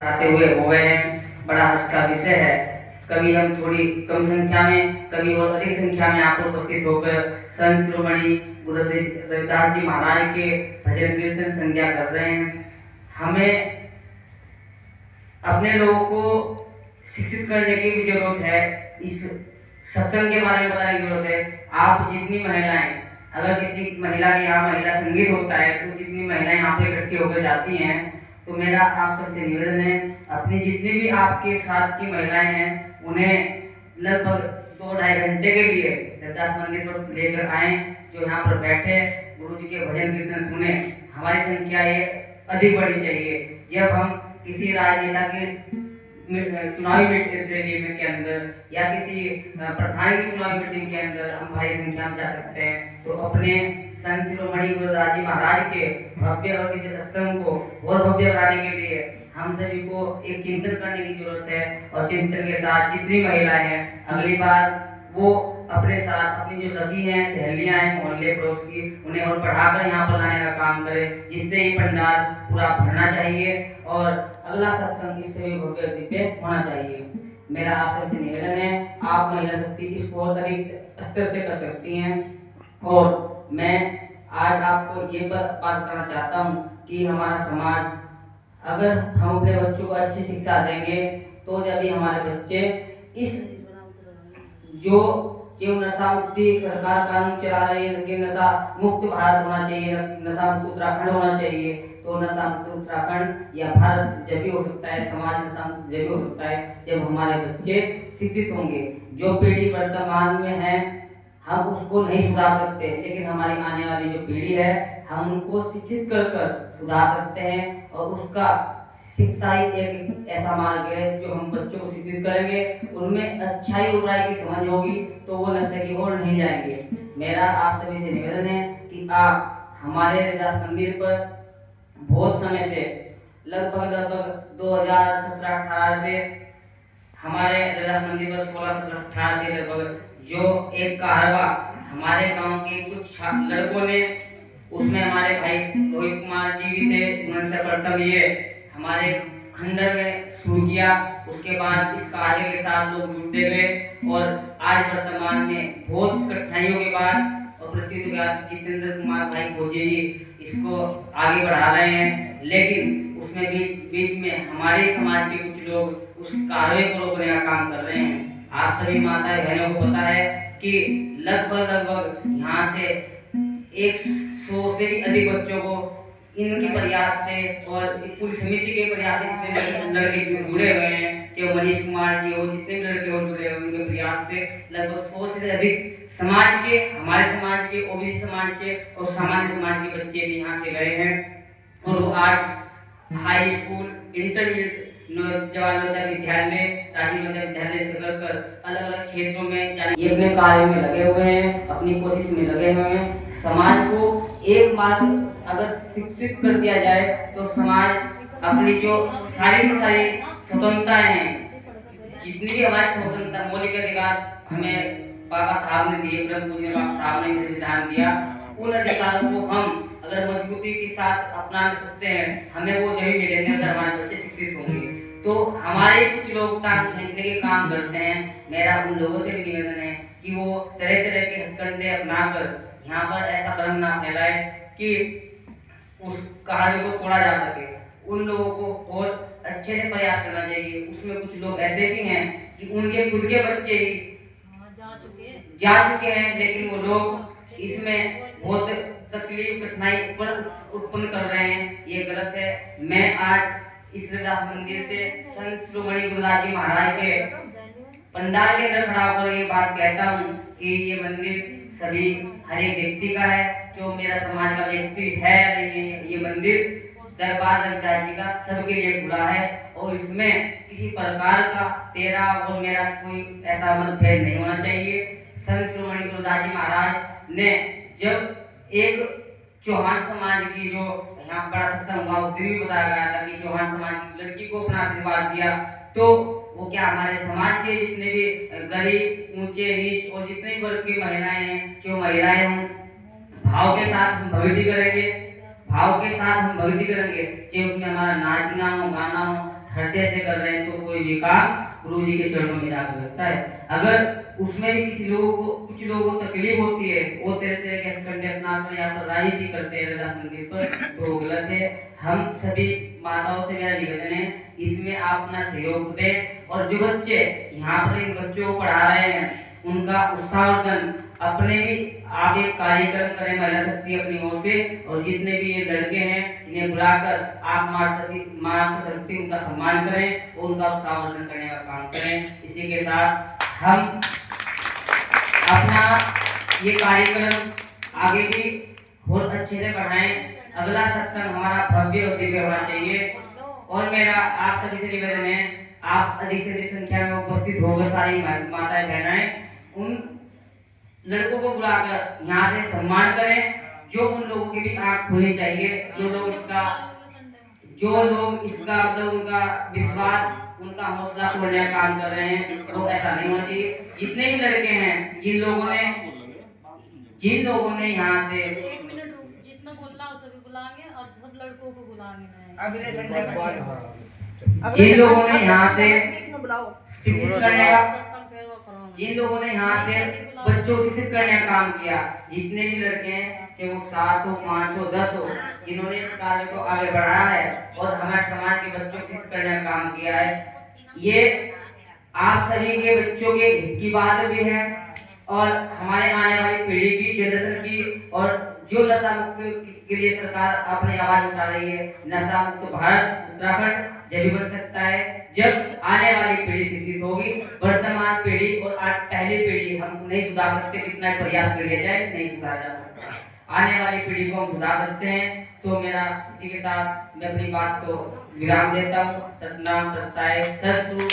आते हुए हो गए हैं। बड़ा हर्ष का विषय है। कभी हम थोड़ी कम संख्या में, कभी और अधिक संख्या में आप उपस्थित होकर संत शिरोमणि गुरु रविदास जी महाराज के भजन कीर्तन संध्या कर रहे हैं। हमें अपने लोगों को शिक्षित करने की भी जरूरत है। इस सत्संग के बारे में बताने की जरूरत है। आप जितनी महिलाएं, अगर किसी महिला के यहाँ महिला संगीत होता है तो जितनी महिलाएं यहाँ पे इकट्ठी होकर जाती हैं, तो मेरा आप सबसे निवेदन है, अपनी जितनी भी आपके साथ की महिलाएं हैं उन्हें लगभग 2-2.5 घंटे के लिए रविदास मंदिर पर लेकर आए, जो यहाँ पर बैठे गुरु जी के भजन कीर्तन सुने। हमारी संख्या ये अधिक बढ़नी चाहिए। जब हम किसी राजनेता के चुनावी रैली के अंदर या किसी प्रधान की चुनावी मीटिंग के अंदर हम भारी संख्या में जा सकते हैं, तो अपने संत शिरोमणि गुरुदास जी महाराज के भव्य और दिव्य सत्संग को और भव्य बनाने के लिए हम सभी को एक चिंतन करने की जरूरत है। और चिंतन के साथ जितनी महिलाएं हैं, अगली बार वो अपने साथ अपनी जो सखी हैं, सहेलियां हैं, मोहल्ले पड़ोस की, उन्हें और बढ़ाकर यहाँ पर लाने का काम करें, जिससे ये पंडाल पूरा भरना चाहिए और अगला सत्संग इससे भी भव्य दिव्य होना चाहिए। मेरा आप सबसे निवेदन है, आप महिला शक्ति इसको और अधिक स्तर से कर सकती हैं। और मैं आज आपको ये बात करना चाहता हूँ कि हमारा समाज, अगर हम अपने बच्चों को अच्छी शिक्षा देंगे तो जब भी हमारे बच्चे इस जो जो नशा मुक्ति सरकार कानून चला रही है कि नशा मुक्त भारत होना चाहिए, नशा मुक्त उत्तराखंड होना चाहिए, तो नशा मुक्त उत्तराखंड या भारत जब भी हो सकता है, समाज नशा मुक्त जब भी हो सकता है जब हमारे बच्चे शिक्षित होंगे। जो पीढ़ी वर्तमान में है हम उसको नहीं सुधार सकते, लेकिन हमारी आने वाली जो पीढ़ी है हम उनको शिक्षित कर कर सुधार सकते हैं। और उसका शिक्षा ही एक ऐसा मार्ग है जो हम बच्चों को शिक्षित करेंगे, उनमें अच्छाई और बुराई की समझ होगी तो वो नशे की ओर नहीं जाएंगे। मेरा आप सभी से निवेदन है कि आप हमारे रविदास मंदिर पर बहुत समय से लगभग 2017-18 से हमारे रविदास मंदिर पर 16-17-18 से लगभग जो एक कारवा हमारे गांव के कुछ लड़कों ने, उसमें हमारे भाई रोहित कुमार जी भी थे, उन्होंने प्रथम ये हमारे खंडर में शुरू किया। उसके बाद इस कार्य के साथ लोग जुड़ते गए और आज वर्तमान में बहुत कठिनाइयों के बाद और परिस्थितियों के बाद जितेंद्र कुमार भाई खोजे जी इसको आगे बढ़ा रहे हैं। लेकिन उसमें बीच में हमारे समाज के कुछ लोग उस कार्य को रोकने का काम कर रहे हैं। आप सभी माता बहनों को पता है कि लगभग यहाँ से 100 से भी अधिक बच्चों को इनके प्रयास से और पूरी समिति के प्रयास से लड़के जुड़े हुए हैं, जो मनीष कुमार जी हो, जितने भी लड़के हो जुड़े हुए उनके प्रयास से लगभग 100 से अधिक समाज के, हमारे समाज के, ओबीसी समाज के और सामान्य समाज के बच्चे भी यहाँ से गए हैं। और वो आज हाई स्कूल, इंटरमीडिएट, जवाहर विद्यालय, राजीव नवोदय विद्यालय से कर अलग अलग क्षेत्रों में ये अपने कार्य में लगे हुए हैं, अपनी कोशिश में लगे हुए हैं। समाज को एक मार्ग अगर शिक्षित कर दिया जाए तो समाज अपनी जो सारी स्वतंत्रताएं हैं, जितनी भी हमारी स्वतंत्रता मौलिक अधिकार हमें बाबा साहब ने दिए, परम पूज्य बाबा साहब ने संविधान दिया, उन अधिकारों को हम अगर मजबूती के साथ अपना सकते हैं, हमें वो जब मिलेंगे अगर हमारे बच्चे शिक्षित होंगे। तो हमारे कुछ लोग टांग खींचने के काम करते हैं। मेरा उन लोगों से भी निवेदन है कि वो तरह तरह के हथकंडे अपनाकर यहाँ पर ऐसा भ्रम ना फैलाए कि उस कार्य को तोड़ा जा सके। उन लोगों को और अच्छे से प्रयास करना चाहिए। उसमें कुछ लोग ऐसे भी हैं कि उनके खुद के बच्चे ही जा चुके हैं, लेकिन वो लोग इसमें बहुत तकलीफ कठिनाई उत्पन्न कर रहे हैं, ये गलत है। मैं आज इस रविदास मंदिर से संत शिरोमणि गुरुदास जी महाराज के पंडाल के अंदर खड़ा होकर ये बात कहता हूँ कि ये मंदिर सभी हर एक व्यक्ति का है, जो मेरा समाज का व्यक्ति है नहीं है। ये मंदिर दरबार रविदास जी का सबके लिए खुला है और इसमें किसी प्रकार का तेरा और मेरा कोई ऐसा मतभेद नहीं होना चाहिए। संत शिरोमणि गुरुदास जी महाराज ने जब एक चौहान समाज की जो यहाँ बड़ा सत्संग हुआ उस दिन भी बताया गया था कि चौहान समाज की लड़की को अपना आशीर्वाद दिया, तो वो क्या हमारे समाज के जितने भी गरीब, ऊंचे नीच और जितने भी वर्ग की महिलाएं हैं, जो महिलाएं हम भाव के साथ हम भक्ति करेंगे, भाव के साथ हम भक्ति करेंगे, चाहे उसमें हमारा नाचना हो, गाना हो, हृदय से कर रहे हैं तो कोई भी काम गुरु जी के चरणों में जाकर लगता है। अगर उसमें भी किसी लोगों को कुछ लोगों को तकलीफ होती है, वो तेरे तेरे के हस्बैंड अपना अपने यहाँ पर राजनीति करते हैं रविदास मंदिर पर, तो गलत है। हम सभी माताओं से मेरा निवेदन है इसमें आप अपना सहयोग दें और जो बच्चे यहाँ पर इन बच्चों को पढ़ा रहे हैं उनका उत्साहवर्धन अपने भी आप एक कार्यक्रम करें महिला शक्ति अपनी ओर से, और जितने भी ये लड़के हैं इन्हें बुलाकर आप मातृ शक्ति उनका सम्मान करें और उनका उत्साहवर्धन करने का काम करें। इसी के साथ हम अपना ये कार्यक्रम आगे भी बहुत अच्छे से बढ़ाएं। अगला सत्संग हमारा भव्य और दिव्य होना चाहिए। और मेरा आप सभी से निवेदन है आप अधिक से अधिक संख्या में उपस्थित होकर सारी माताएं बहनाएं उन लड़कों को बुलाकर यहाँ से सम्मान करें। जो उन लोगों की भी आँख खुलनी चाहिए, जो लोग इसका मतलब उनका विश्वास उनका हौसला तोड़ने का काम कर रहे हैं, तो ऐसा नहीं होना चाहिए। जितने भी लड़के हैं जिन लोगों ने यहाँ से जितना बोलना हो सभी बुलाएंगे और सब लड़कों को बुलाएंगे। जिन लोगों ने यहाँ से शिक्षित करने का जिन लोगों ने यहाँ से बच्चों को शिक्षित करने का काम किया, जितने भी लड़के हैं चाहे वो 7 हो 5 हो 10 हो, जिन्होंने इस कार्य को आगे बढ़ाया है और हमारे समाज के बच्चों को शिक्षित करने का काम किया है, ये आप सभी के बच्चों के हित की बात भी है और हमारे आने वाली पीढ़ी की जनरेशन की, और जो नशा मुक्त के लिए सरकार अपनी आवाज उठा रही है। नशा मुक्त भारत उत्तराखंड जब बन सकता है जब आने वाली पीढ़ी शिक्षित होगी। वर्तमान पीढ़ी और आज पहली पीढ़ी हम नहीं सुधार सकते, कितना प्रयास कर लिया जाए नहीं सुधारा जा सकता। आने वाली पीढ़ी को हम सुधार सकते हैं। तो मेरा इसी के साथ मैं अपनी बात को विराम देता हूँ। सतनाम सत्साई सतगुरु